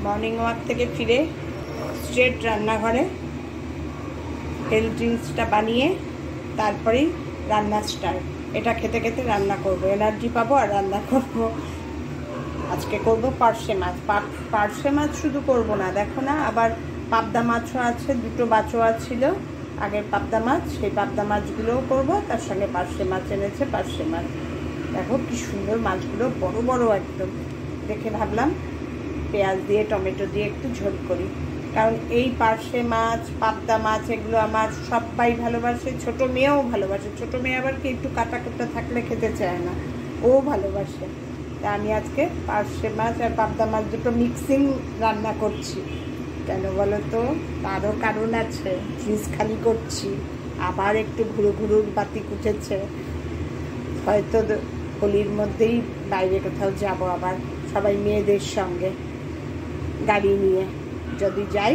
Morning walk থেকে ফিরে straight রান্নাঘরে হেলথ ড্রিঙ্কসটা বানিয়ে তারপরেই রান্না স্টার্ট। এটা খেতে খেতে রান্না করব, এনার্জি পাবো আর রান্না করব। আজকে করব পার্শে মাছ। পার্শে মাছ শুধু করব না, দেখো না, আবার পাবদা মাছও আছে, দুটো বাচোয়া ছিল আগের পাবদা মাছ, সেই পাবদা মাছগুলোও করব। তার সঙ্গে পার্শে মাছ এনেছে, পার্শে মাছ দেখো কি সুন্দর, মাছগুলো বড় বড় একদম। দেখে ভাবলাম পেঁয়াজ দিয়ে টমেটো দিয়ে একটু ঝোল করি, কারণ এই পার্শে মাছ পাবদা মাছ এগুলো আমার সবাই ভালোবাসে, ছোটো মেয়েও ভালোবাসে। ছোটো মেয়ে আবার কি একটু কাটা কাটা থাকলে খেতে চায় না, ও ভালোবাসে। তা আমি আজকে পার্শে মাছ আর পাবদা মাছ দুটো মিক্সিং রান্না করছি। কেন বলো তো, তারও কারণ আছে। ফ্রিজ খালি করছি, আবার একটু ঘুরু ঘুরুর বাতি কুচেছে, হয়তো হোলির মধ্যেই বাইরে কোথাও যাব আবার সবাই মেয়েদের সঙ্গে গাড়ি নিয়ে। যদি যাই,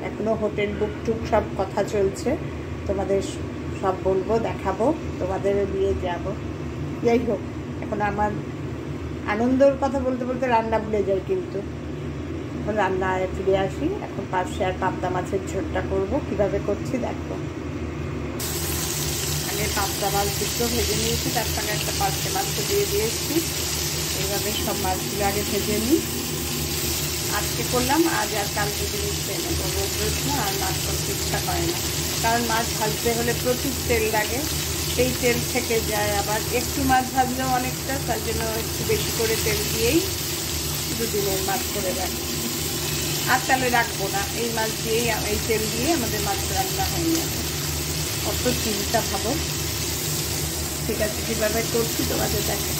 এখনও হোটেল বুক টুক সব কথা চলছে, তোমাদের সব বলবো, দেখাবো, তোমাদের নিয়ে যাব। যাই হোক, এখন আমার আনন্দের কথা বলতে বলতে রান্না ভুলে যাই, কিন্তু এখন রান্নায় ফিরে আসি। এখন পার্শে আর পাবদা মাছের ঝোলটা করবো, কীভাবে করছি দেখো। আগে পাবদা মাছ দুটো ভেজে নিয়েছি, তার সঙ্গে একটা পার্শে মাছও দিয়ে দিয়েছি। এইভাবে সব মাছগুলো আগে ভেজে নিই। আজকে করলাম, আজ আর কালকে জিনিস এনে করবো। রোজ না আর মাছ করতে ইচ্ছা করে না, কারণ মাছ ভাজতে হলে প্রচুর তেল লাগে, সেই তেল থেকে যায়। আবার একটু মাছ ভাজলেও অনেকটা, তার জন্য একটু বেশি করে তেল দিয়েই দুদিনের মাছ করে রাখি। আর তাহলে রাখবো না, এই মাছ দিয়েই, এই তেল দিয়ে আমাদের মাছ রান্না হয়ে যাবে। অত চিন্তা ভাবো। ঠিক আছে, কীভাবে করছি তোমাদের দেখো।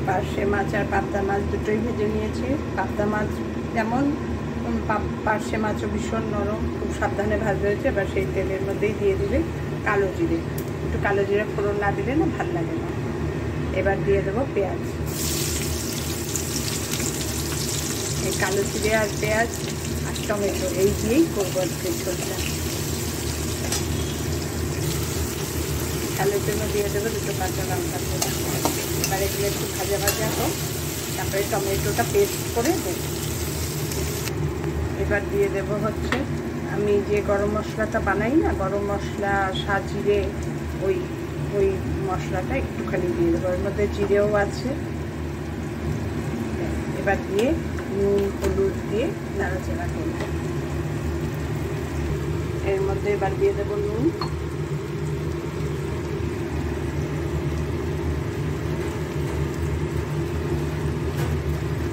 পার্শে মাছ আর পাবদা মাছ দুটোই ভেজে নিয়েছি। পাবদা মাছ যেমন, পার্শে মাছও ভীষণ নরম, খুব সাবধানে ভাজা হয়েছে। এবার সেই তেলের মধ্যেই দিয়ে দিলে কালো জিরে, একটু কালো জিরে ফোড়ন না দিলে না ভাল লাগে না। এবার দিয়ে দেবো পেঁয়াজ। এই কালো জিরে আর পেঁয়াজ আর টমেটো এই দিয়েই করবো আজকে ঝোলটা। ঝালের জন্য দিয়ে দেবো দুটো কাঁচা লঙ্কা। এবার এগুলো একটু ভাজা ভাজা হোক, তারপরে টমেটোটা পেস্ট করে দেব। এবার দিয়ে দেব হচ্ছে আমি যে গরম মশলাটা বানাই না, গরম মশলা সাজিরে, ওই মশলাটা একটুখানি দিয়ে দেবো। এর মধ্যে জিরেও আছে। এবার দিয়ে নুন হলুদ দিয়ে নাড়াচাড়া করব। এর মধ্যে এবার দিয়ে দেবো নুন,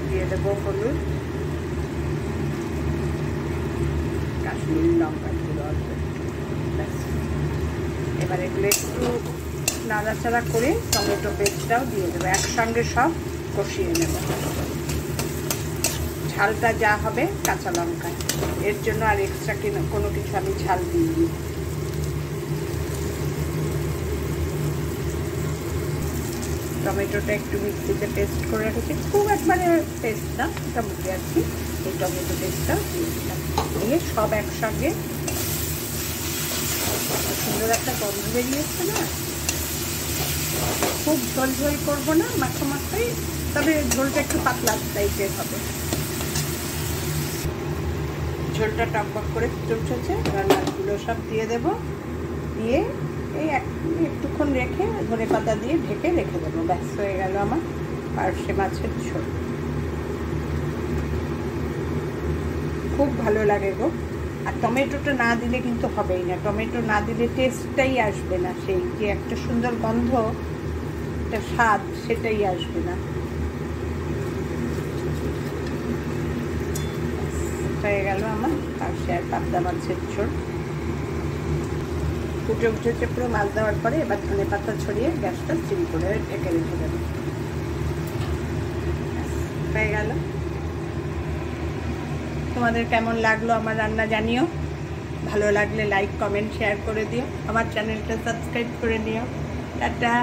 দিয়ে দেবো হলুদ, কাশ্মীরি লঙ্কা গুঁড়ো অল্প। এবার এগুলো একটু নাড়াচাড়া করে টমেটো পেস্টটাও দিয়ে দেবো, একসঙ্গে সব কষিয়ে নেব। ঝালটা যা হবে কাঁচা লঙ্কা, এর জন্য আর এক্সট্রা কোনো কিছু আমি ঝাল দিইনি। টমেটোটা একটু মিক্সিতে পেস্ট করে রেখেছি, খুব একবারে পেস্ট না, মোটামুটি আর কি। এই টমেটো পেস্টটা দিয়ে দিলাম, দিয়ে সব একসঙ্গে সুন্দর একটা গন্ধ বেরিয়েছে না। খুব ঝোল ঝোল করবো না, মাখো মাখাই, তবে ঝোলটা একটু পাতলা টাইপের হবে। ঝোলটা টকবক করে ফুটে উঠেছে, এবার মাছগুলো সব দিয়ে দেবো। দিয়ে এই একটুক্ষণ রেখে ধনে পাতা দিয়ে ঢেকে রেখে দেবো। ব্যাস হয়ে গেল আমার পার্শে মাছের ঝোল। খুব ভালো লাগে গো। আর টমেটোটা না দিলে কিন্তু হবেই না, টমেটো না দিলে টেস্টটাই আসবে না, সেই যে একটা সুন্দর গন্ধ, একটা স্বাদ, সেটাই আসবে না। হয়ে গেল আমার পার্শে আর পাবদা মাছের ঝোল। ফুটে উঠেছে পুরো মাছ দেওয়ার পরে। এবার ধনে পাতা ছড়িয়ে গ্যাসটা সিম করে ঢেকে রেখে দেবো। হয়ে গেল। তোমাদের কেমন লাগলো আমার রান্না জানিও। ভালো লাগলে লাইক কমেন্ট শেয়ার করে দিও, আমার চ্যানেলটা সাবস্ক্রাইব করে নিও। টাটা।